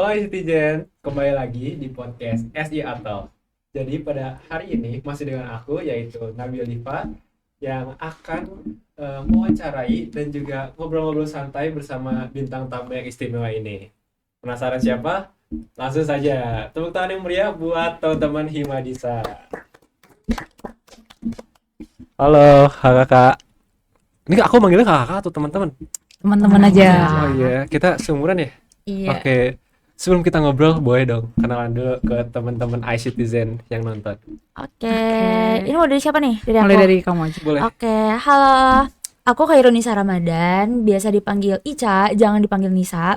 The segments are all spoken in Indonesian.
Halo Citizen, kembali lagi di podcast SI Atal. Jadi pada hari ini masih dengan aku yaitu Nabil Diva yang akan mewawancarai dan juga ngobrol-ngobrol santai bersama bintang tamu yang istimewa ini. Penasaran siapa? Langsung saja tepuk tangan yang meriah buat teman-teman Himadisa. Halo kakak. Ini aku manggilnya kakak atau teman-teman? Teman-teman aja. Oh iya, kita seumuran ya? Iya. Oke, sebelum kita ngobrol, boleh dong kenalan dulu ke teman-teman iCitizen yang nonton. Oke, ini mau dari siapa nih? Dari Mulai aku. dari kamu aja. Boleh. Oke, halo. Aku Khairunisa Ramadan, biasa dipanggil Ica, jangan dipanggil Nisa.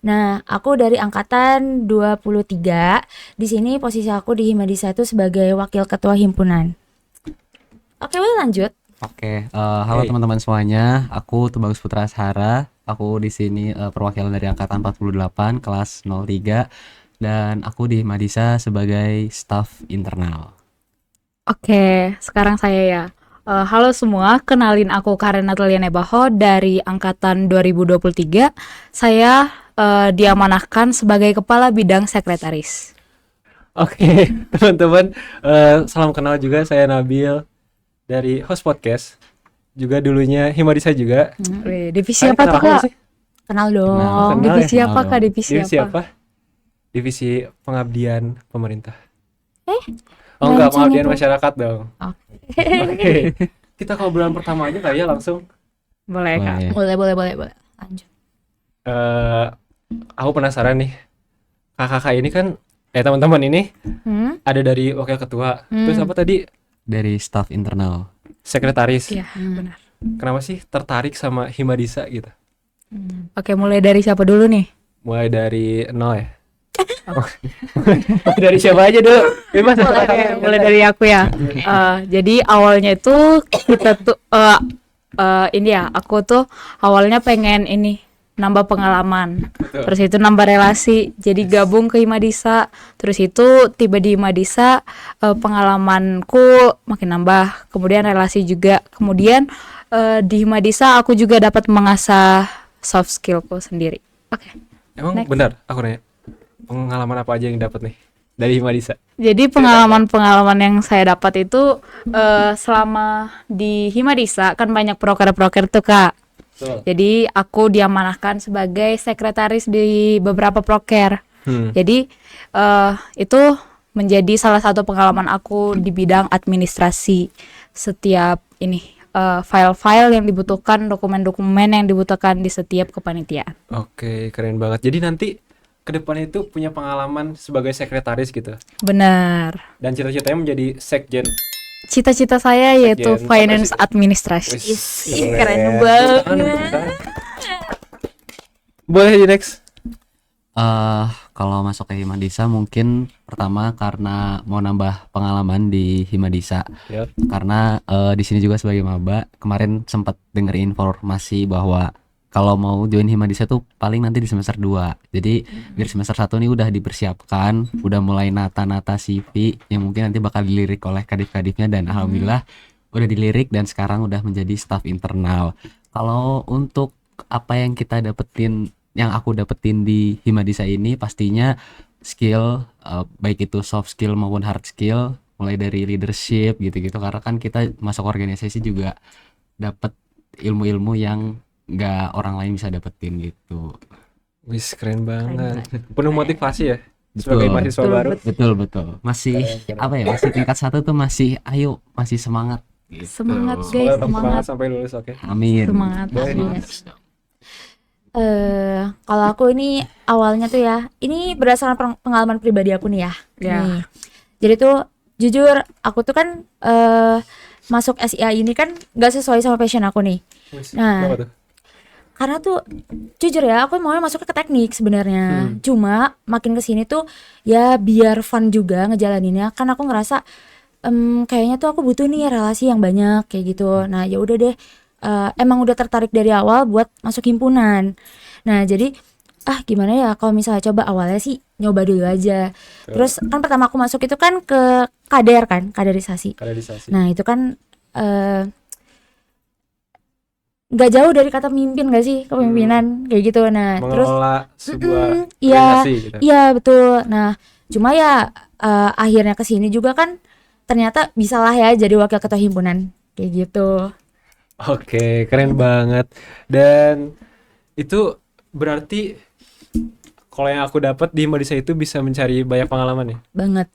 Nah, aku dari angkatan 23. Di sini posisi aku di Himadisa itu sebagai wakil ketua himpunan. Oke, boleh lanjut. Halo Hey. teman-teman semuanya. Aku Tubagus Putra Ashara. Aku di sini perwakilan dari angkatan 48 kelas 03 dan aku di Madisa sebagai staf internal. Oke, sekarang saya ya. Halo semua, kenalin aku Karen Natalia Nebaho dari angkatan 2023. Saya diamanahkan sebagai kepala bidang sekretaris. Oke, teman-teman, salam kenal juga, saya Nabil dari host podcast. Juga dulunya Himadisa juga. Wih, divisi Kalian apa kenal tuh aku nggak Kak? sih? Kenal dong. Kenal Divisi ya? apa Kenal Kak? dong. Divisi Divisi apa? apa? Divisi pengabdian pemerintah. Eh, Oh enggak, lancang pengabdian itu. masyarakat dong. Oke, kita ngobrol pertama aja kali ya langsung. Boleh Kak. Boleh. Boleh. Lanjut. Eh, aku penasaran nih, kakak ini kan, teman-teman ini Hmm? ada dari wakil ketua, terus apa tadi Dari staf internal. sekretaris. Iya, benar. Kenapa sih tertarik sama Himadisa gitu? Oke, mulai dari siapa dulu nih? Mulai dari nol ya? Dari siapa aja dulu? Bebas. Mulai dari aku ya. Jadi awalnya itu kita tuh ini ya, aku tuh awalnya pengen ini nambah pengalaman. Betul. Terus itu nambah relasi. Jadi gabung ke Himadisa. Terus itu tiba di Himadisa, pengalamanku makin nambah. Kemudian relasi juga. Kemudian di Himadisa aku juga dapat mengasah soft skillku sendiri. Oke. Emang Next. benar aku nanya, pengalaman apa aja yang dapat nih dari Himadisa? Jadi pengalaman-pengalaman yang saya dapat itu selama di Himadisa kan banyak proker-proker tuh Kak. Betul. Jadi aku diamanahkan sebagai sekretaris di beberapa proker. Jadi itu menjadi salah satu pengalaman aku di bidang administrasi. Setiap ini file-file yang dibutuhkan, dokumen-dokumen yang dibutuhkan di setiap kepanitiaan. Oke, keren banget. Jadi nanti ke depan itu punya pengalaman sebagai sekretaris gitu. Benar. Dan cita-citanya menjadi sekjen. Cita-cita saya yaitu Sekjen finance apa sih? administration. Ih, keren banget. Boleh di next. Kalau masuk ke Himadisa mungkin pertama karena mau nambah pengalaman di Himadisa. Yap. Karena di sini juga sebagai maba kemarin sempat denger informasi bahwa kalau mau join Himadisa tuh paling nanti di semester 2. Jadi biar semester 1 nih udah dipersiapkan, udah mulai nata-nata CV yang mungkin nanti bakal dilirik oleh kadif-kadifnya dan alhamdulillah udah dilirik dan sekarang udah menjadi staf internal. Kalau untuk apa yang kita dapetin, yang aku dapetin di Himadisa ini pastinya skill, baik itu soft skill maupun hard skill, mulai dari leadership gitu-gitu, karena kan kita masuk organisasi juga dapat ilmu-ilmu yang nggak orang lain bisa dapetin gitu. Wis, keren banget. Penuh motivasi ya sebagai Betul. mahasiswa Betul, baru. Betul. Masih apa ya? Masih tingkat 1 tuh masih ayo, masih semangat gitu. Semangat, Semoga guys, tetap semangat. sampai lulus, oke. Amin. Semangat. Boleh di Amin. next. Kalau aku ini awalnya tuh ya, ini berdasarkan pengalaman pribadi aku nih ya. Ya. Nih. Jadi tuh jujur aku tuh kan masuk SIA ini kan gak sesuai sama passion aku nih. Wis, Nah. kenapa tuh? Karena tuh jujur ya aku maunya masuk ke teknik sebenarnya. Cuma makin kesini tuh ya biar fun juga ngejalaninnya. Kan aku ngerasa kayaknya tuh aku butuh nih relasi yang banyak kayak gitu. Nah ya udah deh, emang udah tertarik dari awal buat masuk himpunan. Nah jadi gimana ya kalau misalnya coba awalnya sih nyoba dulu aja. Terus kan pertama aku masuk itu kan ke kaderisasi. Kaderisasi. Nah itu kan nggak jauh dari kata mimpin gak sih, kepemimpinan kayak gitu. Nah terus mengelola sebuah iya organisasi gitu. iya betul. Nah cuma ya akhirnya kesini juga kan ternyata bisalah ya jadi wakil ketua himpunan kayak gitu. Oke, keren banget. Dan itu berarti kalau yang aku dapat di Hima Disa itu bisa mencari banyak pengalaman ya? Banget.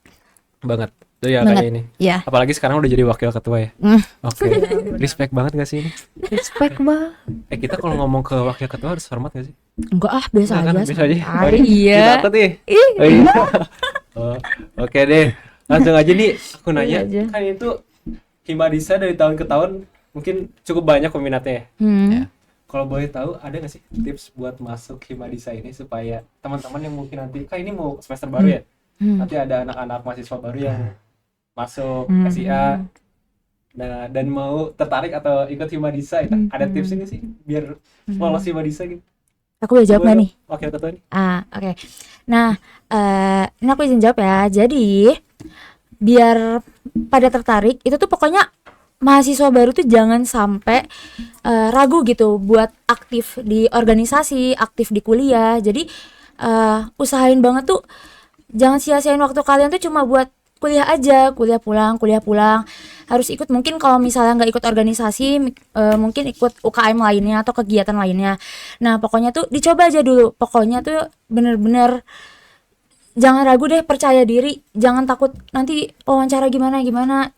Banget. Tuh ya Banget. kayak ini. Ya. Apalagi sekarang udah jadi wakil ketua ya. Mm. Oke. Respect banget gak sih ini? Respect banget. Kita kalau ngomong ke wakil ketua harus hormat gak sih? Enggak biasa Enggak kan? aja. Bisa aja. santai. Oh, Iya. Kita takut nih. Oh, iya. Oh, oke deh. Langsung aja nih aku nanya. Iya aja. Kan itu Hima Disa dari tahun ke tahun mungkin cukup banyak peminatnya ya. Hmm. Kalau boleh tahu ada nggak sih tips buat masuk Hima Disa ini supaya teman-teman yang mungkin nanti kan ini mau semester baru ya, nanti ada anak-anak mahasiswa baru yang masuk SIA dan mau tertarik atau ikut Hima Disa itu ada tips ini sih biar lolos Hima Disa gitu. Aku boleh jawab nggak nih? Wakil ketua nih. Oke. Nah, ini aku izin jawab ya. Jadi, biar pada tertarik, itu tuh pokoknya mahasiswa baru tuh jangan sampai ragu gitu buat aktif di organisasi, aktif di kuliah. Jadi, usahain banget tuh jangan sia-siain waktu kalian tuh cuma buat kuliah aja, kuliah pulang. Harus ikut, mungkin kalau misalnya nggak ikut organisasi, mungkin ikut UKM lainnya atau kegiatan lainnya. Nah, pokoknya tuh dicoba aja dulu. Pokoknya tuh bener-bener jangan ragu deh, percaya diri, jangan takut nanti wawancara gimana,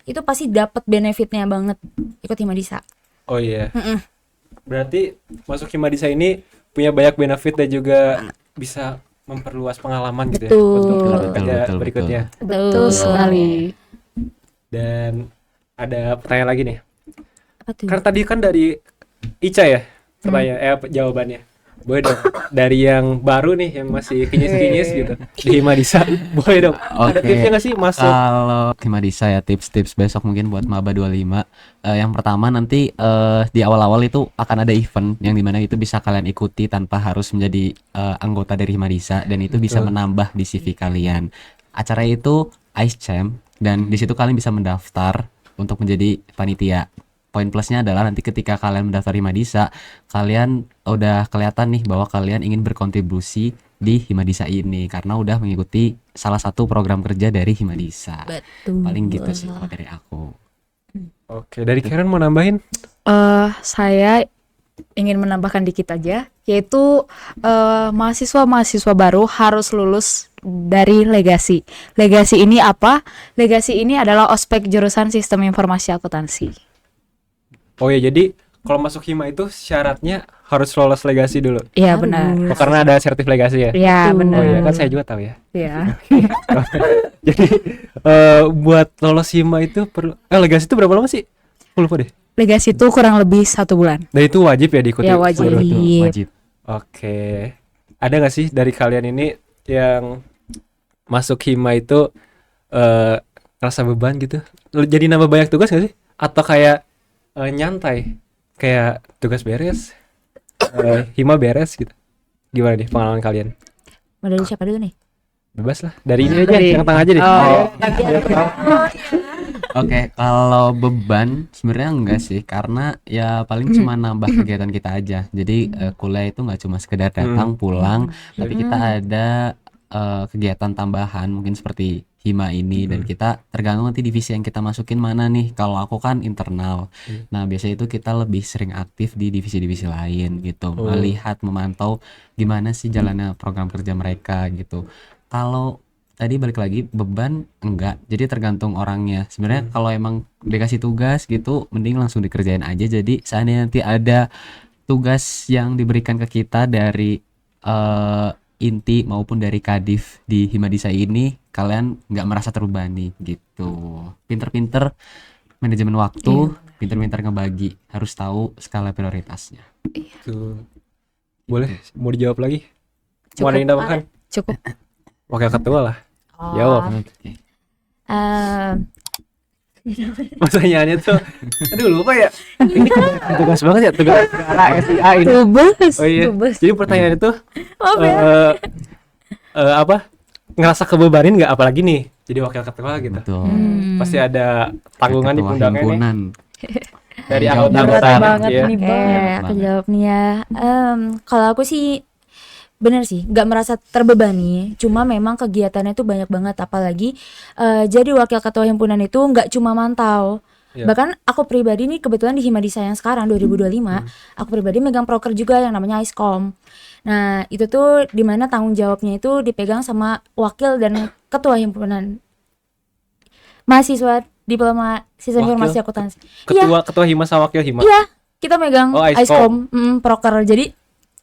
itu pasti dapat benefitnya banget ikut Hima Disa. Oh iya. Berarti masuk Hima Disa ini punya banyak benefit dan juga bisa memperluas pengalaman gitu ya untuk kerja berikutnya. Betul sekali. Dan ada pertanyaan lagi nih. Apa tuh? Karena tadi kan dari Ica ya jawabannya. Boleh dong dari yang baru nih yang masih kinyis-kinyis gitu di Hima Disa. Boleh dong. Ada Oke. tipsnya nggak sih masuk? Kalau Hima Disa ya tips-tips besok mungkin buat maba 25. Yang pertama nanti di awal-awal itu akan ada event yang dimana itu bisa kalian ikuti tanpa harus menjadi anggota dari Hima Disa dan itu bisa menambah di CV kalian. Acara itu Ice Champ dan di situ kalian bisa mendaftar untuk menjadi panitia. Poin plusnya adalah nanti ketika kalian mendaftar Hima Disa, kalian udah kelihatan nih bahwa kalian ingin berkontribusi di Hima Disa ini karena udah mengikuti salah satu program kerja dari Hima Disa. Betul. Paling gitu sih kalau dari aku. Oke, dari Karen mau nambahin? Saya ingin menambahkan dikit aja, yaitu mahasiswa baru harus lulus dari legasi. Legasi ini apa? Legasi ini adalah ospek jurusan Sistem Informasi Akuntansi. Oh ya, jadi kalau masuk Hima itu syaratnya harus lolos legasi dulu. Iya benar. Oh, karena ada sertif legasi ya? Iya benar. Oh iya, kan saya juga tahu ya. Iya. Jadi buat lolos Hima itu perlu legasi itu berapa lama sih? Aku lupa deh. Legasi itu kurang lebih 1 bulan. Dan itu wajib ya diikuti? Ya, wajib. seluruh- Itu wajib. Oke. Ada nggak sih dari kalian ini yang masuk Hima itu rasa beban gitu? Jadi nambah banyak tugas nggak sih? Atau kayak nyantai? Kayak tugas beres, Hima beres gitu? Gimana nih pengalaman kalian? Mau dari siapa dulu nih? Bebas lah. Dari ini aja, Dari- yang tengah aja deh. Oh. Oke, kalau beban sebenarnya enggak sih karena ya paling cuma nambah kegiatan kita aja. Jadi kuliah itu nggak cuma sekedar datang pulang, tapi kita ada kegiatan tambahan mungkin seperti Hima ini dan kita tergantung nanti divisi yang kita masukin mana nih. Kalau aku kan internal. Nah, biasanya itu kita lebih sering aktif di divisi-divisi lain gitu. Melihat, memantau gimana sih jalannya program kerja mereka gitu. Kalau tadi balik lagi beban enggak. Jadi tergantung orangnya. Sebenarnya kalau emang dikasih tugas gitu mending langsung dikerjain aja. Jadi seandainya nanti ada tugas yang diberikan ke kita dari inti maupun dari kadif di Hima Disa ini, kalian nggak merasa terbebani gitu. Pinter-pinter manajemen waktu, pinter-pinter ngebagi, harus tahu skala prioritasnya. Tuh. Boleh, mau dijawab lagi? Cukup. Mau ada yang tambahkan? Cukup. Wakil ketua lah. Jawab. Pertanyaannya tuh, aduh lupa ya. Ini tugas banget ya, tugas negara SIA ini. Tubes. Oh iya. Jadi pertanyaan itu apa? Ngerasa kebebanin nggak? Apalagi nih, jadi wakil ketua gitu. Betul. Pasti ada tanggungan di Ketua pundaknya nih. himpunan. dari Jawab anggota-anggota berat banget ya. nih, Oke, Bang. aku jawab nih ya. Kalau aku sih bener sih, nggak merasa terbebani. Cuma memang kegiatannya tuh banyak banget, apalagi jadi wakil ketua himpunan itu nggak cuma mantau. Iya. Bahkan aku pribadi nih kebetulan di Himadisa yang sekarang 2025, aku pribadi megang proker juga yang namanya ISCOM. Nah itu tuh dimana tanggung jawabnya itu dipegang sama wakil dan ketua himpunan mahasiswa diploma sistem Wakil? informasi akuntansi. Iya, Ketua Hima sama wakil Hima. iya, kita megang Oh, ISCOM. ISCOM, proker. Jadi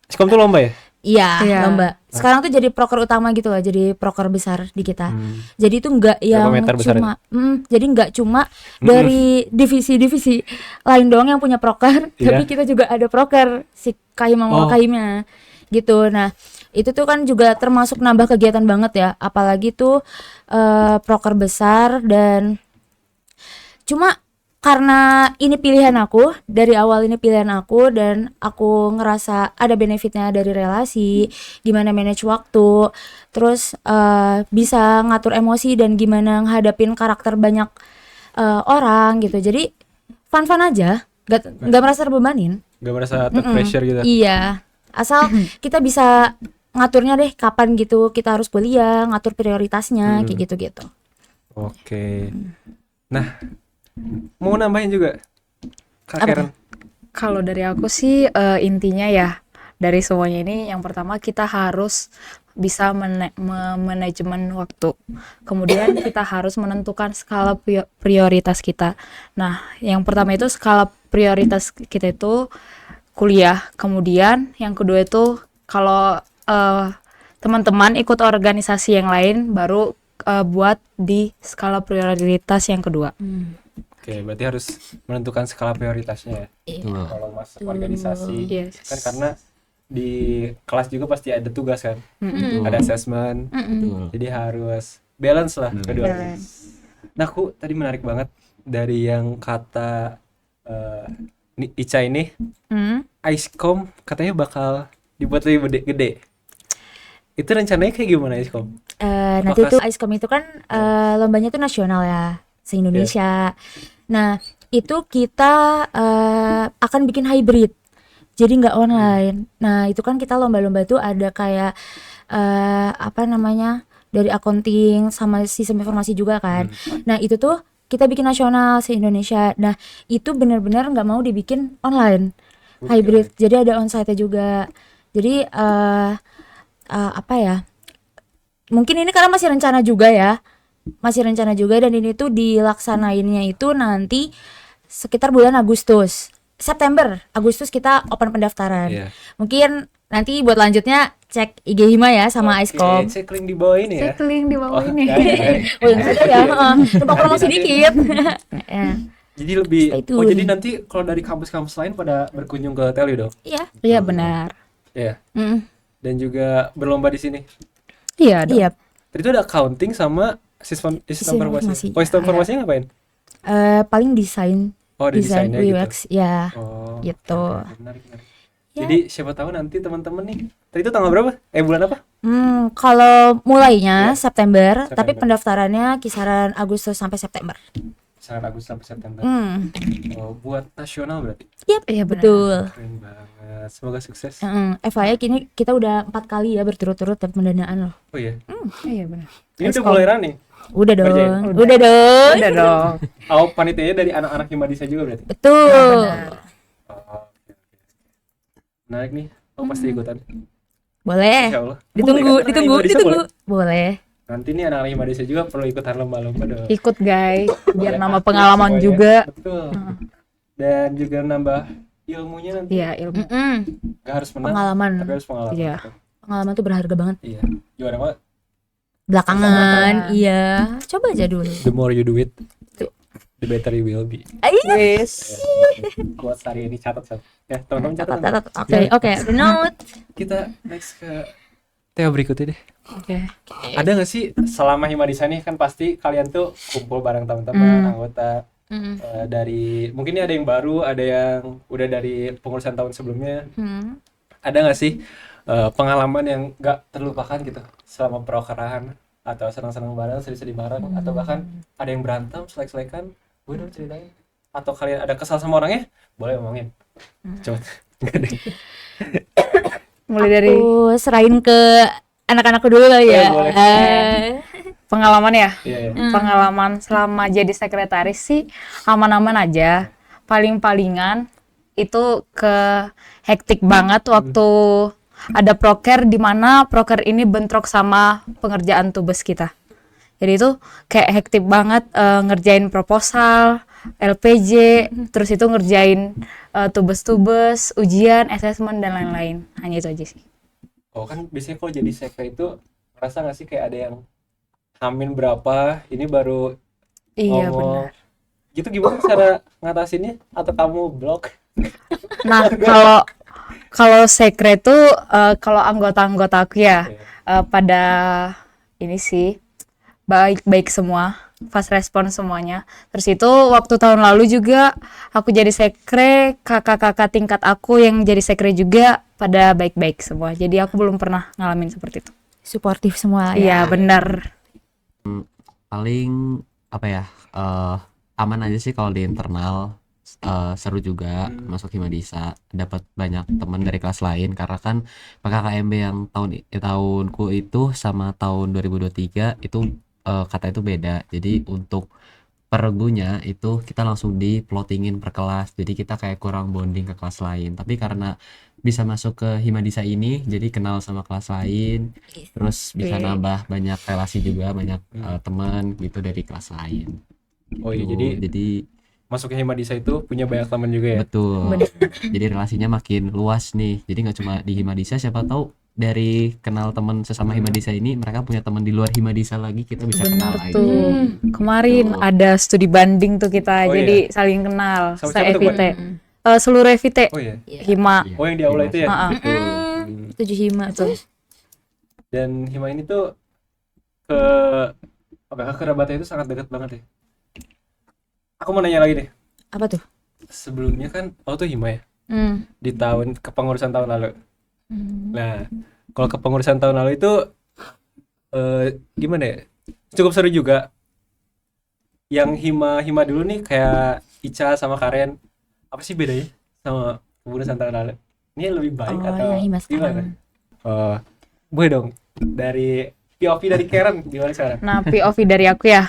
Iskom tuh lomba ya? iya, Iya. lomba. Sekarang tuh jadi proker utama gitu loh, jadi proker besar di kita. Hmm. Jadi itu enggak yang meter besarnya? cuma, jadi enggak cuma dari divisi-divisi lain doang yang punya proker, Iya. tapi kita juga ada proker si Kahim Oh. sama Kahimnya gitu. Nah, itu tuh kan juga termasuk nambah kegiatan banget ya, apalagi tuh proker besar. Dan cuma karena ini pilihan aku, dari awal ini pilihan aku, dan aku ngerasa ada benefitnya dari relasi, gimana manage waktu, terus bisa ngatur emosi dan gimana ngadapin karakter banyak orang gitu. Jadi fun-fun aja, nggak merasa terbebanin. Gak merasa ter-pressure gitu. Iya, asal kita bisa ngaturnya deh kapan gitu kita harus kuliah, ngatur prioritasnya kayak gitu-gitu. Oke. Nah, mau nambahin juga Kak Apa Karen. Kalau dari aku sih intinya ya dari semuanya ini yang pertama kita harus bisa manajemen waktu. Kemudian kita harus menentukan skala prioritas kita. Nah, yang pertama itu skala prioritas kita itu kuliah. Kemudian yang kedua itu kalau teman-teman ikut organisasi yang lain baru buat di skala prioritas yang kedua. Oke, berarti harus menentukan skala prioritasnya ya. Betul. Kalau masuk organisasi Yes. kan karena di kelas juga pasti ada tugas kan. Mm-mm. Ada assessment. Betul. Jadi harus balance lah kedua. Balance. Nah, aku tadi menarik banget dari yang kata Ica ini, ISCOM katanya bakal dibuat lebih gede. Itu rencananya kayak gimana ISCOM? Nanti tuh ISCOM itu kan lombanya tuh nasional ya, se-Indonesia. Nah, itu kita akan bikin hybrid. Jadi nggak online. Nah, itu kan kita lomba-lomba tuh ada kayak apa namanya? Dari accounting sama sistem informasi juga kan. Nah, itu tuh kita bikin nasional se-Indonesia. Nah, itu benar-benar nggak mau dibikin online. Hybrid. Jadi ada onsite-nya juga. Jadi apa ya? Mungkin ini karena masih rencana juga ya. Masih rencana juga, dan ini tuh dilaksanainnya itu nanti sekitar bulan Agustus. Agustus kita open pendaftaran. Iya. Mungkin nanti buat lanjutnya cek IG Hima ya sama Oke, ISCOM. cek link di bawah ini ya. Cekling di bawah ini. Oh yang sudah ya, coba promosi dikit. Ya. Jadi lebih Stay tune. jadi nanti kalau dari kampus-kampus lain pada berkunjung ke Telio dong. Iya. Iya benar. Iya. Mm. Dan juga berlomba di sini. Iya dong. Iya. Tadi itu ada accounting sama sistem Sistem informasi. informasi. Oh, sistem informasinya ngapain? Paling desain Oh, ada desain desainnya UX gitu. ya. Oh, Gitu. oke, menarik. Ya. Jadi siapa tahu nanti teman-teman nih. Tadi itu tanggal berapa? Bulan apa? Kalau mulainya Iya. September, tapi September. pendaftarannya kisaran Agustus sampai September. Sangat Agustus sampai September. Oh, buat nasional berarti. Yap, Iya, benar. betul. Keren banget. Semoga sukses. FYI kini kita udah 4 kali ya berturut-turut dapat pendanaan loh. Oh iya. Iya benar. Ini udah mulai running. Udah dong. Ngerjain? Udah dong. Udah dong. Oh, panitianya dari anak-anak Himadisa juga berarti. Betul. Oh, oke. Menarik nih. Oh, pasti ikutan. Boleh. Insya Allah. Ditunggu, Boleh kan? ditunggu, Anak Himadisa ditunggu. boleh? Boleh. Nanti nih anak-anak Himadisa juga perlu ikutan lomba-lomba dong. Ikut guys, biar Biar nama aktif pengalaman semuanya. juga. Betul. Dan juga nambah ilmunya nanti. Iya ilmu. Gak harus menang, Pengalaman. tapi harus pengalaman. Iya. Pengalaman tuh berharga banget. Iya. Juara apa? Belakangan, iya. Coba aja dulu. The more you do it, the better you will be. Wis. Kuat hari ini catat. Ya, teman-teman catat. Catat. Oke. Note. Kita next ke Teo berikutnya deh. Oke. Ada nggak sih selama Himadisa nih kan pasti kalian tuh kumpul bareng teman-teman anggota dari mungkin ini ada yang baru, ada yang udah dari pengurusan tahun sebelumnya. Ada nggak sih pengalaman yang nggak terlupakan gitu selama perokerahan atau senang-senang bareng, sedih-sedih bareng, atau bahkan ada yang berantem, selek-selekan? Gue dong ceritain. atau kalian ada kesal sama orangnya, boleh ngomongin. Coba. Nggak deh. Mulai dari Aku serahin ke anak-anakku dulu kali Oh, ya. ya, boleh. pengalaman ya. Iya, iya. Pengalaman selama jadi sekretaris sih aman-aman aja. Paling-palingan itu ke hektik banget waktu ada proker di mana proker ini bentrok sama pengerjaan tugas kita. Jadi itu kayak hektik banget, ngerjain proposal, LPJ, terus itu ngerjain tugas-tugas, ujian, assessment dan lain-lain. Hanya itu aja sih. Oh kan biasanya kalau jadi sekre itu ngerasa nggak sih kayak ada yang Hamin berapa, ini baru Iya ngomong. benar. Gitu gimana cara ngatasinnya? Atau kamu blok? Nah, kalau sekre tuh kalau anggota-anggota aku ya pada ini sih baik-baik semua, fast respon semuanya. Terus itu waktu tahun lalu juga aku jadi sekre, kakak-kakak tingkat aku yang jadi sekre juga pada baik-baik semua. Jadi aku belum pernah ngalamin seperti itu. Suportif semua lah ya. Iya, benar. Paling apa ya, aman aja sih kalau di internal. Seru juga masuk Himadisa, dapat banyak teman dari kelas lain karena kan PKKMB yang tahunku itu sama tahun 2023 itu kata itu beda. Jadi untuk pergunya itu kita langsung di plottingin per kelas, jadi kita kayak kurang bonding ke kelas lain. Tapi karena bisa masuk ke Himadisa ini jadi kenal sama kelas lain, terus bisa Oke. nambah banyak relasi juga, banyak teman gitu dari kelas lain. Oh iya, Tuh, jadi masuknya Himadisa itu punya banyak teman juga ya. betul. Bener. Jadi relasinya makin luas nih. Jadi nggak cuma di Himadisa, siapa tahu dari kenal teman sesama Himadisa ini mereka punya teman di luar Himadisa lagi, kita bisa kenal Benar lagi. tuh. Kemarin ada studi banding tuh kita, Oh, jadi saling kenal. Sama siapa tuh, Se-FIT. Seluruh FIT. Oh iya. Hima. Iya, Oh yang di aula itu ya. Heeh. betul. Tujuh hima tuh. Dan Hima ini tuh ke kekerabatnya itu sangat dekat banget ya. Aku mau nanya lagi deh. Apa tuh? Sebelumnya kan tuh Hima ya Hmm. di kepengurusan tahun lalu. Hmm. Nah, kalau kepengurusan tahun lalu itu gimana ya? Cukup seru juga. Yang Hima dulu nih kayak Ica sama Karen. Apa sih bedanya sama kepengurusan tahun lalu? Ini lebih baik Oh, atau yang hima gimana? sekarang. Boleh dong. Dari POV dari Karen gimana sekarang? Nah, POV dari aku ya,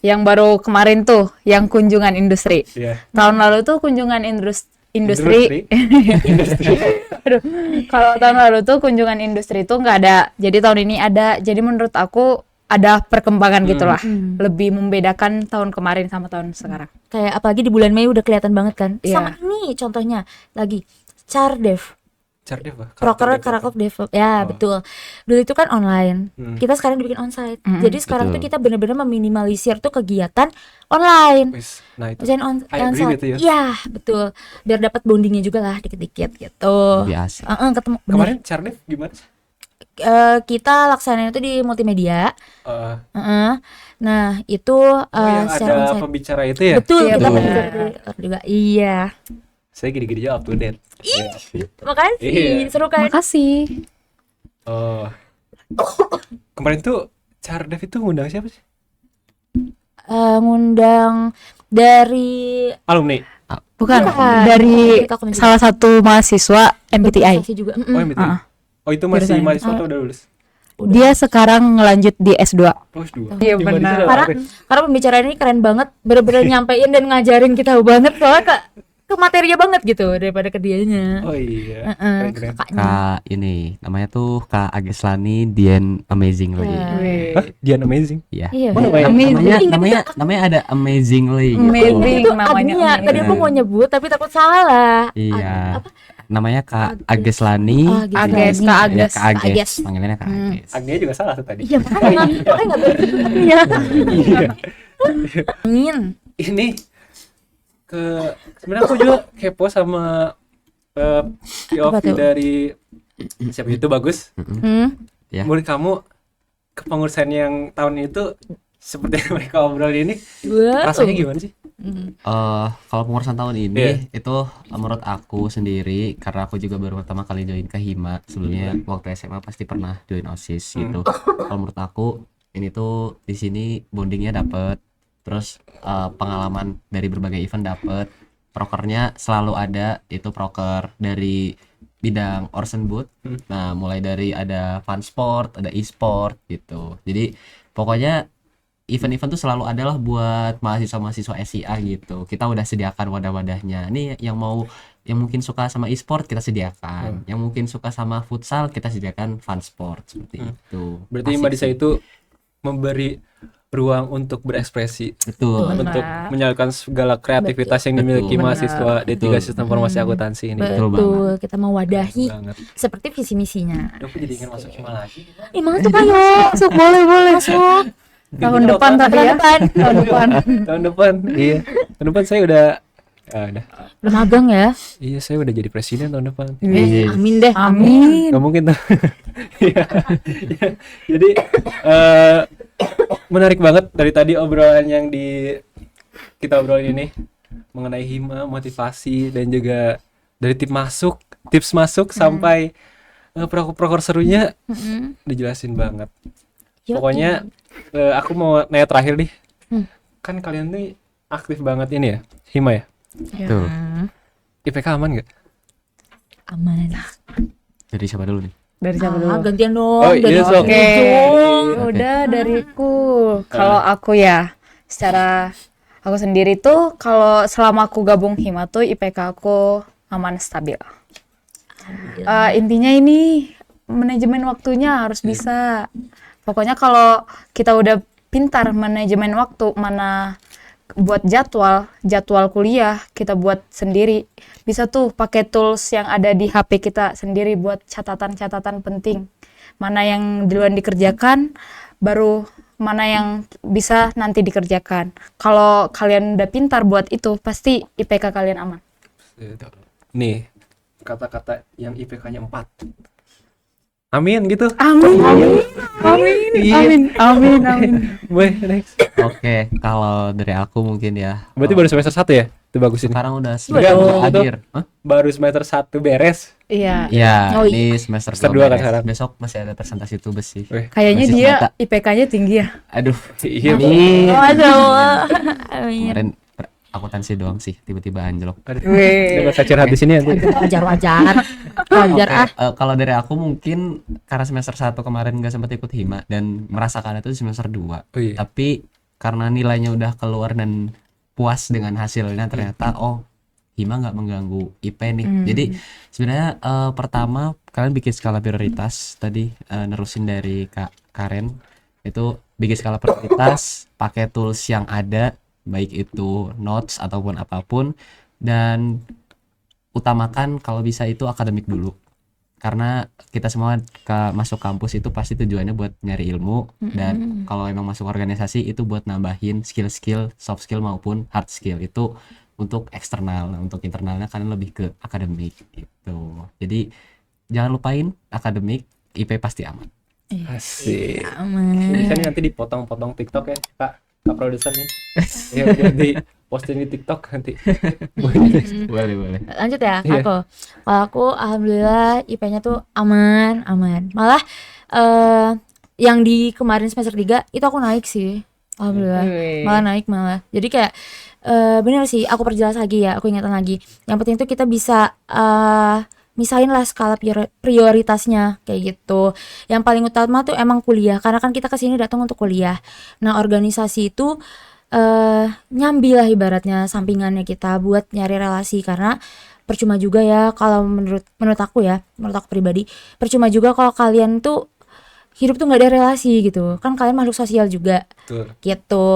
yang baru kemarin tuh, yang kunjungan industri. Iya. Tahun lalu tuh kunjungan industri. Industri. Aduh, kalau tahun lalu tuh kunjungan industri itu nggak ada. Jadi tahun ini ada. Jadi menurut aku ada perkembangan gitulah. Lebih membedakan tahun kemarin sama tahun sekarang. Kayak apalagi di bulan Mei udah kelihatan banget kan. Iya. Sama ini contohnya lagi Cardev. Cardev apa? Proker Karakter Develop. Ya, Oh. betul. Dulu itu kan online. Hmm. Kita sekarang dibikin onsite. Mm-mm, Jadi sekarang betul. tuh kita benar-benar meminimalisir tuh kegiatan online. Wis, nah itu. Desain I agree onsite. with you. Iya, betul. Biar dapat bondingnya juga lah dikit-dikit gitu. Lebih asik. Ketemu bener. Kemarin Cardev gimana sih? Kita laksanain itu di multimedia. Nah, itu Yang secara ada onsite. pembicara itu ya? Betul, Iya, kita betul. pembicara juga. Iya. Saya gini-gini jawab up to date. Iya. Makasih. Iya. Seru kan? Makasih. Oh. Kemarin tuh Cardev itu ngundang siapa sih? Ngundang dari Alumni. Bukan, Bukan. dari Kita komisi. salah satu mahasiswa MBTI. organisasi juga. Oh, yang Ah. Oh, itu masih Jurusan. mahasiswa atau udah lulus? Dia sekarang ngelanjut di S2. Oh, S2. Iya, benar. Karena pembicaraan ini keren banget, bener-bener nyampein dan ngajarin kita banget soalnya ke materinya banget gitu daripada ke dianya. Oh iya. Heeh, Keren-keren. kakaknya. Kak ini namanya tuh Kak Ageslani Dian Amazingly. Iya. Hah? Dian amazing. Iya. Iya. Mana namanya? Namanya ada Amazingly gitu. Amazing Itu namanya. adminnya. Tadi aku mau nyebut tapi takut salah. Iya. Apa? Namanya Kak Ageslani. Ages, Ageslani. Kak Ya, Ages. Kak Kak Ages. Ages. Panggilannya Kak Ages. Agnia juga salah tuh tadi. Iya, makanya nggak boleh gitu adminnya. Iya. Amin. Ini sebenarnya aku juga kepo sama POV Apa tuh? dari siapa itu bagus. Ya. Menurut kamu kepengurusan yang tahun itu seperti yang mereka obrolin ini Wow. rasanya gimana sih? Kalau pengurusan tahun ini Iya. itu menurut aku sendiri, karena aku juga baru pertama kali join ke Hima. Sebelumnya waktu SMA pasti pernah join OSIS gitu. Kalau menurut aku ini tuh di sini bondingnya dapet, terus pengalaman dari berbagai event dapet. Prokernya selalu ada, itu proker dari bidang Orson Booth. Nah, mulai dari ada fun sport, ada e-sport gitu. Jadi pokoknya event-event tuh selalu ada lah buat mahasiswa-mahasiswa SIA gitu. Kita udah sediakan wadah-wadahnya. Nih yang mungkin suka sama e-sport kita sediakan. Yang mungkin suka sama futsal kita sediakan fun sport seperti itu. Berarti Asik Madisa sih. itu memberi ruang untuk berekspresi, Betul. Benar. untuk menyalurkan segala kreativitas yang dimiliki Betul. mahasiswa D3 Betul. Sistem Informasi Akuntansi ini. Betul Betul, kita mewadahi Banget. seperti visi misinya. Aduh, aku jadi ingin masuk Hima lagi. Ih, masuk ayo. Masuk, boleh. Masuk. Tahun depan tadi ya. Tahun depan. Tahun depan, iya. Tahun depan saya udah Belum magang ya? iya, saya udah jadi presiden tahun depan. Yes. Amin deh. Amin. Gak mungkin tuh. Iya. Iya. Jadi menarik banget dari tadi obrolan yang kita obrolin ini mengenai hima, motivasi, dan juga dari tips masuk sampai proker serunya dijelasin banget. Yoi. Pokoknya aku mau nanya terakhir nih. Hmm. Kan kalian nih aktif banget ini ya, hima ya. Betul. IPK aman gak? Aman. Dari siapa dulu nih? Dari siapa dulu? Gantian dong. Oh, dari iya, aku sok. Oke, dong. udah dariku. Kalau aku ya, secara aku sendiri tuh, kalau selama aku gabung Hima tuh IPK aku aman stabil. Intinya ini manajemen waktunya harus bisa. Pokoknya kalau kita udah pintar manajemen waktu, mana buat jadwal kuliah kita buat sendiri. Bisa tuh pakai tools yang ada di HP kita sendiri buat catatan-catatan penting. Mana yang duluan dikerjakan, baru mana yang bisa nanti dikerjakan. Kalau kalian udah pintar buat itu, pasti IPK kalian aman. Nih, kata-kata yang IPK-nya 4. Amin gitu. Amin. Boy, next. Oke, kalau dari aku mungkin ya. Berarti baru semester 1 ya? Itu bagus ini. Sekarang udah Enggak, semester itu akhir. Hah? baru semester 1 beres. Iya. Ya, Oh, ini semester Semester 2 dua kan beres. sekarang. Besok masih ada presentasi tugas sih. Weh, Kayaknya Masih dia semata. IPK-nya tinggi ya. Aduh, iya. amin. Amin. Kemarin akuntansi doang sih tiba-tiba anjlok. Jangan saya curhat di sini nanti. Wajar. Wajar ah. Kalau dari aku mungkin karena semester 1 kemarin nggak sempat ikut hima dan merasakan itu di semester 2. Oh iya. Tapi karena nilainya udah keluar dan puas dengan hasilnya ternyata hima nggak mengganggu IP nih. Jadi sebenarnya pertama kalian bikin skala prioritas tadi nerusin dari Kak Karen itu bikin skala prioritas pakai tools yang ada baik itu notes ataupun apapun dan utamakan kalau bisa itu akademik dulu karena kita semua masuk kampus itu pasti tujuannya buat nyari ilmu dan kalau emang masuk organisasi itu buat nambahin skill-skill soft skill maupun hard skill itu untuk eksternal. Nah, untuk internalnya kalian lebih ke akademik gitu. Jadi jangan lupain akademik, IP pasti aman. Asik. Aman. Bisa nih nanti dipotong-potong TikTok ya, Kak produser nih. Ya, buat di posting di TikTok nanti. Boleh. Lanjut ya, Iya. aku. Kalau aku alhamdulillah IP-nya tuh aman. Malah yang di kemarin semester 3 itu aku naik sih. Alhamdulillah. Malah naik malah. Jadi kayak bener sih, aku perjelas lagi ya, aku ingatkan lagi. Yang penting tuh kita bisa misahin lah skala prioritasnya kayak gitu. Yang paling utama tuh emang kuliah, karena kan kita kesini datang untuk kuliah. Nah, organisasi itu nyambi lah ibaratnya sampingannya kita buat nyari relasi, karena percuma juga ya kalau menurut aku pribadi, percuma juga kalau kalian tuh hidup tuh nggak ada relasi gitu kan, kalian makhluk sosial juga. Betul. Gitu.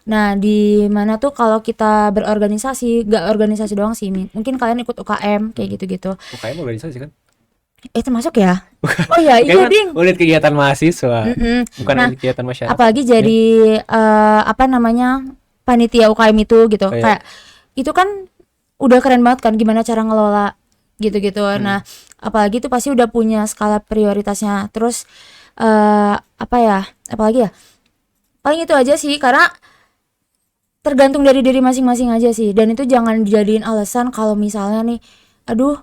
Nah, di mana tuh kalau kita berorganisasi, gak organisasi doang sih, mungkin kalian ikut UKM kayak gitu-gitu. UKM organisasi kan? Termasuk ya? Oh ya, iya UKM kan ding. unit kegiatan mahasiswa, bukan Nah, unit kegiatan masyarakat. Apalagi jadi panitia UKM itu gitu. Oh, iya. Kayak itu kan udah keren banget kan gimana cara ngelola gitu-gitu. Nah, apalagi itu pasti udah punya skala prioritasnya. Terus apalagi ya? Paling itu aja sih, karena tergantung dari diri masing-masing aja sih. Dan itu jangan dijadiin alasan kalau misalnya nih, aduh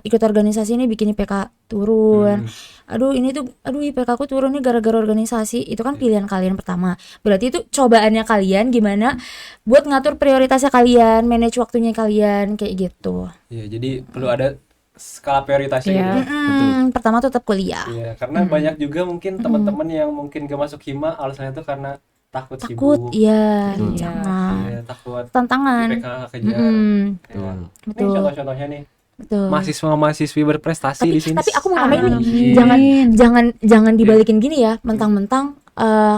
ikut organisasi ini bikin IPK turun. Aduh ini tuh, aduh IPK aku turun nih gara-gara organisasi. Itu kan pilihan kalian pertama. Berarti itu cobaannya kalian gimana buat ngatur prioritasnya kalian, manage waktunya kalian kayak gitu. Iya, jadi perlu ada skala prioritasnya Iya. gitu. Pertama tuh tetap kuliah. Iya, karena banyak juga mungkin teman-teman yang mungkin gak masuk hima alasannya tuh karena takut Takut, sibuk. iya, Iya. jangan. Iya, takut Tantangan. IPK nggak kejar. Mm-mm, Iya. Ini betul. contoh-contohnya nih, Betul. mahasiswa-mahasiswi berprestasi Tapi di sini. aku mau nambahin nih, Amin. jangan dibalikin gini ya, mentang-mentang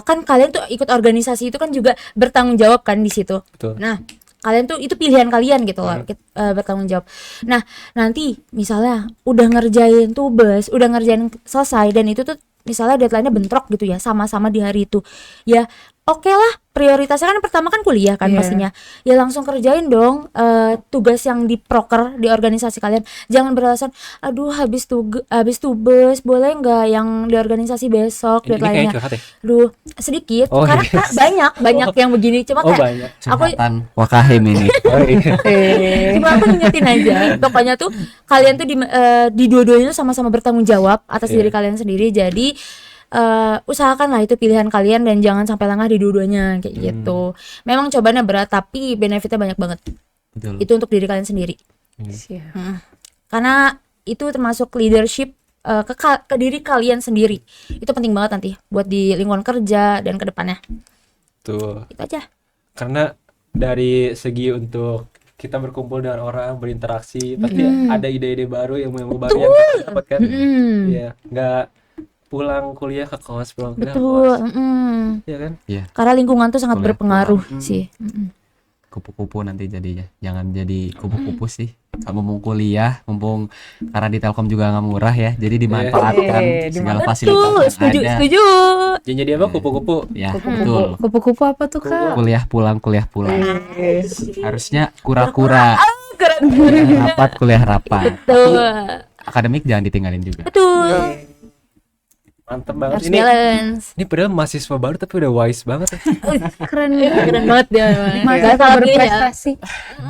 kan kalian tuh ikut organisasi itu kan juga bertanggung jawab kan di situ. Betul. Nah, kalian tuh itu pilihan kalian gitu loh, bertanggung jawab. Nah, nanti misalnya udah ngerjain tugas, udah ngerjain selesai dan itu tuh misalnya deadline-nya bentrok gitu ya, sama-sama di hari itu. Ya, oke lah, prioritasnya kan pertama kan kuliah kan Iya. pastinya. Ya langsung kerjain dong tugas yang di proker di organisasi kalian. Jangan beralasan, aduh habis tugas, boleh nggak yang di organisasi besok Ini kayak deadline-nya. curhat ya? Aduh, sedikit Oh, karena iya. banyak yang begini. Cuma Oh, kayak banyak. aku Curhatan Wakahim ini. Oh, iya. cuma aku ngingetin aja. Pokoknya tuh kalian tuh di dua-duanya tuh sama-sama bertanggung jawab atas Iya. diri kalian sendiri. Jadi usahakanlah itu pilihan kalian dan jangan sampai lengah di dua-duanya kayak gitu. Memang cobaannya berat tapi benefitnya banyak banget. Betul. Itu untuk diri kalian sendiri. Siap. Karena itu termasuk leadership ke diri kalian sendiri. Itu penting banget nanti buat di lingkungan kerja dan ke depannya. Tuh. Itu aja. Karena dari segi untuk kita berkumpul dengan orang, berinteraksi, pasti ada ide-ide baru, ilmu-ilmu baru yang kita dapatkan. Iya, nggak pulang kuliah ke kos, pulang kuliah ke Betul. kos. Iya kan? Karena lingkungan tuh sangat Kuliah berpengaruh pulang. sih. Kupu-kupu nanti jadinya. Jangan jadi kupu-kupu sih. Mumpung kuliah, mumpung karena di Telkom juga nggak murah ya. Jadi dimanfaatkan segala fasilitas yang ada. Setuju. Jangan jadi apa? Kupu-kupu. Ya, betul. Kupu-kupu apa tuh kak? Kuliah pulang. Harusnya kura-kura. Keren. Kuliah rapat. Betul. Akademik jangan ditinggalin juga. Betul. Mantep banget. Harus balance. Ini padahal mahasiswa baru tapi udah wise banget ya. Keren. Keren banget dia. Masa Gak salah pilih ya. berprestasi.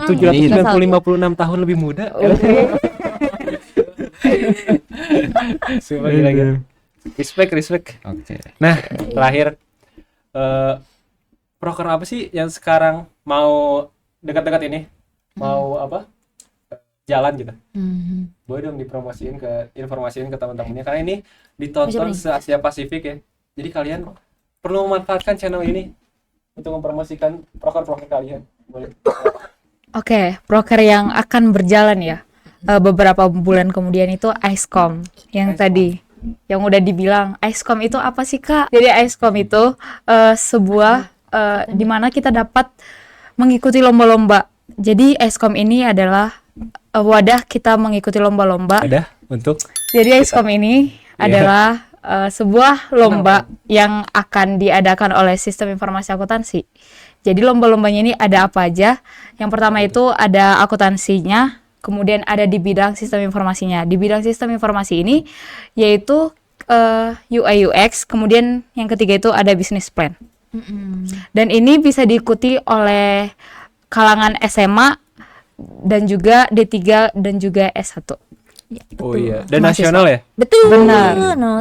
756 tahun lebih muda. Sumpah gila. Respect. Oke. Nah, terakhir proker apa sih yang sekarang mau dekat-dekat ini? Mau apa? Jalan gitu. Boleh dong informasiin ke teman-temannya karena ini ditonton se-Asia Pasifik ya. Jadi kalian perlu memanfaatkan channel ini untuk mempromosikan proker-proker kalian. Boleh. Oke, proker yang akan berjalan ya beberapa bulan kemudian itu ICECOM yang tadi yang udah dibilang. ICECOM itu apa sih kak? Jadi ICECOM itu sebuah di mana kita dapat mengikuti lomba-lomba. Jadi ICECOM ini adalah wadah kita mengikuti lomba-lomba. Ada untuk Jadi ICECOM ini adalah sebuah lomba yang akan diadakan oleh Sistem Informasi Akuntansi. Jadi lomba-lombanya ini ada apa aja? Yang pertama itu ada akuntansinya, kemudian ada di bidang sistem informasinya. Di bidang sistem informasi ini yaitu UI UX, kemudian yang ketiga itu ada business plan. Dan ini bisa diikuti oleh kalangan SMA dan juga D3 dan juga S1. Oh iya, dan Mahasiswa. nasional ya? Betul. Benar.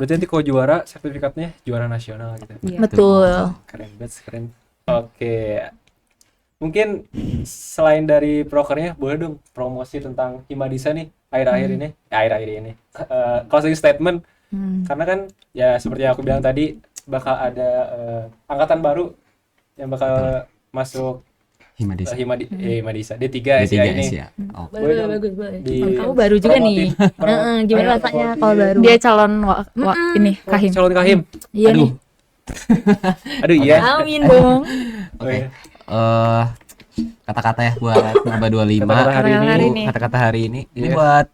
Berarti nanti kalau juara sertifikatnya juara nasional gitu. Iya. Betul. Keren banget, keren. Oke. Mungkin selain dari prokernya boleh dong promosi tentang Himadisa nih akhir-akhir ini. Closing statement. Karena kan ya seperti yang aku bilang tadi bakal ada angkatan baru yang bakal masuk Himadisa. Himadisa D3 SIA ini. ya. Oh. Boleh dong Bagus. di- Kamu baru juga nih. promotin. Gimana rasanya kalau baru? Dia calon ini Kahim. Calon Kahim. Iya nih. Aduh iya. Amin dong. Oh, iya. Kata-kata ya buat maba 25. Kata-kata hari ini. Hari ini. Kata-kata hari ini. Ini Iya. buat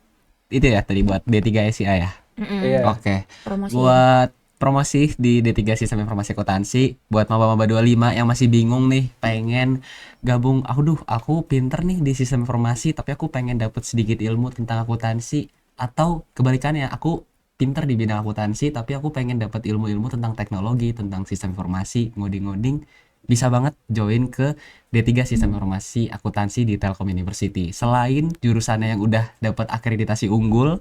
itu ya tadi buat D3 SIA ya. Iya. Oke. Promosi. Buat promosi di D3 Sistem Informasi Akuntansi buat maba-maba 25 yang masih bingung nih pengen gabung, aku pinter nih di sistem informasi tapi aku pengen dapet sedikit ilmu tentang akuntansi, atau kebalikannya aku pinter di bidang akuntansi tapi aku pengen dapet ilmu-ilmu tentang teknologi, tentang sistem informasi, ngoding-ngoding, bisa banget join ke D3 Sistem Informasi Akuntansi di Telkom University. Selain jurusannya yang udah dapat akreditasi unggul,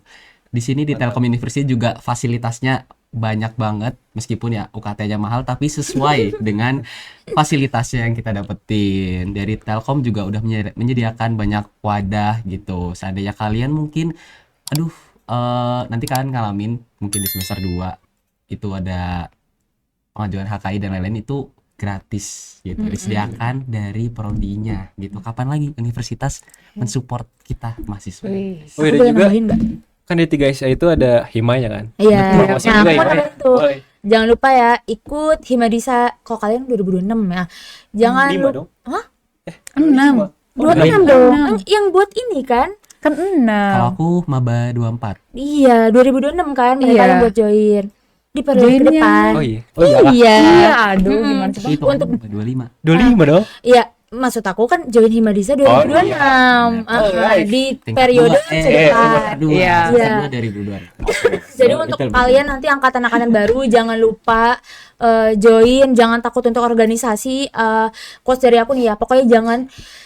di sini di Telkom University juga fasilitasnya banyak banget, meskipun ya UKT-nya mahal tapi sesuai dengan fasilitasnya yang kita dapetin. Dari Telkom juga udah menyediakan banyak wadah gitu. Seandainya kalian mungkin nanti kalian ngalamin mungkin di semester 2 itu ada pengajuan HKI dan lain-lain, itu gratis gitu, disediakan dari prodinya gitu. Kapan lagi universitas mensupport kita mahasiswa? Wih. Oh, Aku ada boleh juga nambahin nggak? kan di 3SA itu ada himanya kan. Iya. Promosi Nah, juga aku ya. nambahin tuh. Boleh. Jangan lupa ya ikut Himadisa. Kok kalian 2026 ya? Jangan 5 lupa. dong. Hah? 6. 26 dong. Yang buat ini kan? Kan 6. Kalau aku maba 24. Iya, 2026 kan mereka Iya. yang buat join. Di periode ke Joinnya. depan. Oh iya. Oh iya. Iya. Iya, aduh gimana coba. Itu Untuk- maba 25. 25 dong. Iya, maksud aku kan join Himadisa 2026. Alright. Di Tingkat periode dua. sedepan. Iya. Iya. Dari 2022. Jadi untuk kalian nanti angkatan-angkatan baru jangan lupa join, jangan takut untuk organisasi. Quotes dari aku nih ya, pokoknya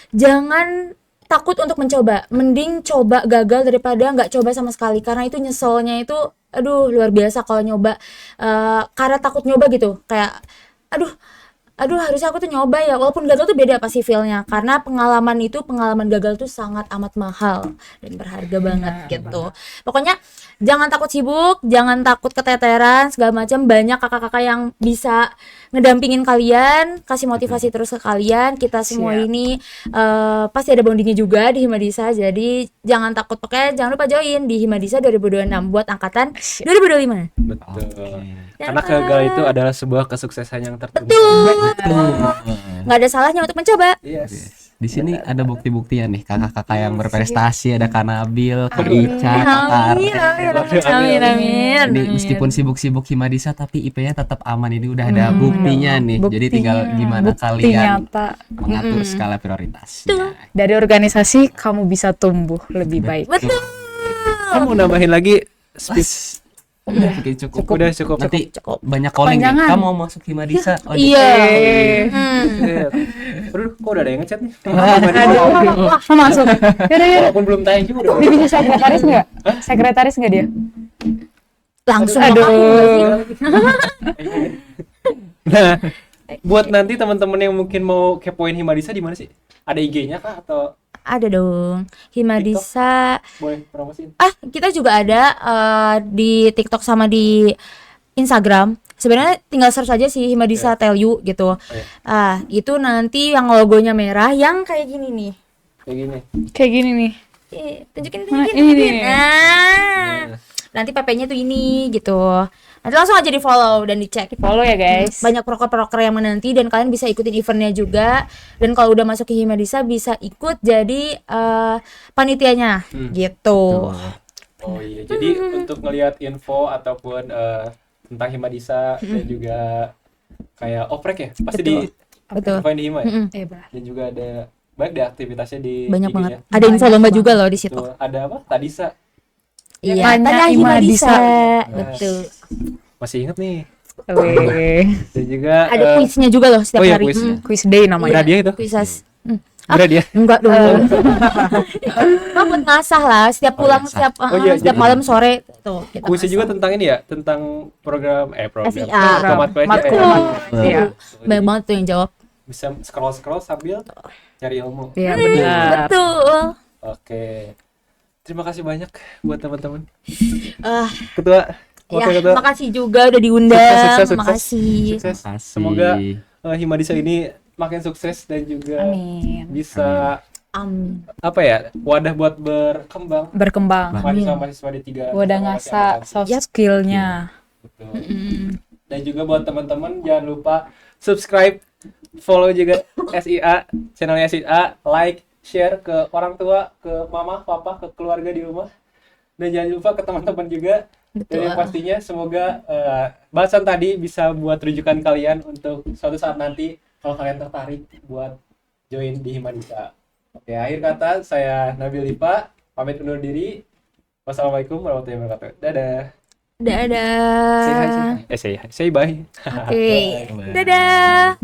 jangan takut untuk mencoba. Mending coba gagal daripada nggak coba sama sekali, karena itu nyeselnya itu aduh luar biasa kalau nyoba karena takut nyoba gitu. Kayak aduh harusnya aku tuh nyoba ya, walaupun gagal tuh beda pasti feelnya, karena pengalaman gagal tuh sangat amat mahal dan berharga banget gitu. Pokoknya jangan takut sibuk, jangan takut keteteran segala macam. Banyak kakak-kakak yang bisa ngedampingin kalian, kasih motivasi terus ke kalian. Kita semua Siap. ini pasti ada bondingnya juga di Himadisa, jadi jangan takut. Pokoknya jangan lupa join di Himadisa 2026 buat angkatan 2025. Betul. Oke. Karena gagal itu adalah sebuah kesuksesan yang tertunda. Nggak ada salahnya untuk mencoba. Yes. Di sini ada bukti-buktinya nih kakak-kakak yang berprestasi, ada Kak Nabil, Kak Aduh. Ica, Kak Amin, Karen. amin, amin. Ini meskipun sibuk-sibuk Himadisa tapi IP-nya tetap aman, ini udah ada buktinya nih. Jadi tinggal gimana Bukti kalian nyata. mengatur skala prioritasnya. Dari organisasi kamu bisa tumbuh lebih baik. Betul. Kamu mau nambahin lagi speech? Udah cukup. Udah cukup. Nanti banyak calling nih. Kepanjangan. Kamu mau masuk Himadisa? Oh, Iya. Set. Aduh, kok udah ada yang ngechat nih? Wah, mau masuk. Yaudah, yaudah. Walaupun belum tayang juga udah. Dia bisa sekretaris nggak? Sekretaris nggak dia? Langsung Aduh. Nah, buat nanti teman-teman yang mungkin mau kepoin Himadisa di mana sih? Ada IG-nya kah atau Ada dong. Himadisa. boleh promosiin? Kita juga ada di TikTok sama di Instagram. Sebenarnya tinggal search aja sih Himadisa Tell You gitu. iya. Itu nanti yang logonya merah yang kayak gini nih. Kayak gini. Kayak gini nih. Tunjukin. Nah, ini. Nah, nanti PP-nya tuh ini gitu. Nanti langsung aja di follow dan dicek. Follow ya guys. Banyak proker-proker yang menanti dan kalian bisa ikutin eventnya juga. Dan kalau udah masuk ke Himadisa bisa ikut jadi panitianya gitu. Oh iya, jadi untuk ngelihat info ataupun tentang Himadisa dan juga kayak oprek ya, pasti di Betul. infoin di Hima ya. Benar. Dan juga ada banyak deh aktivitasnya di Banyak IG-nya. banget. Ada info lomba juga loh di situ. Betul. Ada apa? Tadisa. Iya, Tanya tanya Himadisa. Himadisa. Betul. Masih inget nih. Wih. Dan juga Ada kuisnya juga loh setiap oh iya, hari. kuisnya. Quiz day namanya. berhadiah itu. Kuisas. Berhadiah. Enggak dong. Buat ngasah lah setiap pulang ngasah. setiap Jadi- malam sore tuh kita Kuisnya ngasah. juga tentang ini ya, tentang program FIA. Tomat Kuliah. Matkul. Iya. Banyak banget tuh yang jawab. Bisa scroll sambil cari ilmu. Iya benar. Betul. Oke. Terima kasih banyak buat teman-teman. Ah, Ketua, wakil ya, ketua. makasih juga udah diundang. Sukses. Makasih. Sukses. Makasih. Semoga Himadisa ini makin sukses dan juga Amin. bisa apa ya, wadah buat berkembang Berkembang. mahasiswa-mahasiswa di tiga Udah fakultas ngasah yang soft Yap. skillnya. betul. Dan juga buat teman-teman jangan lupa subscribe, follow juga SIA, channelnya SIA, like, share ke orang tua, ke mama, papa, ke keluarga di rumah. Dan jangan lupa ke teman-teman juga. Dan yang pastinya semoga bahasan tadi bisa buat rujukan kalian untuk suatu saat nanti kalau kalian tertarik buat join di Himadisa. Oke, akhir kata saya Nabil Lipa, pamit undur diri. Wassalamualaikum warahmatullahi wabarakatuh. Dadah. Dadah. Say hi. Say bye. Oke. Dadah.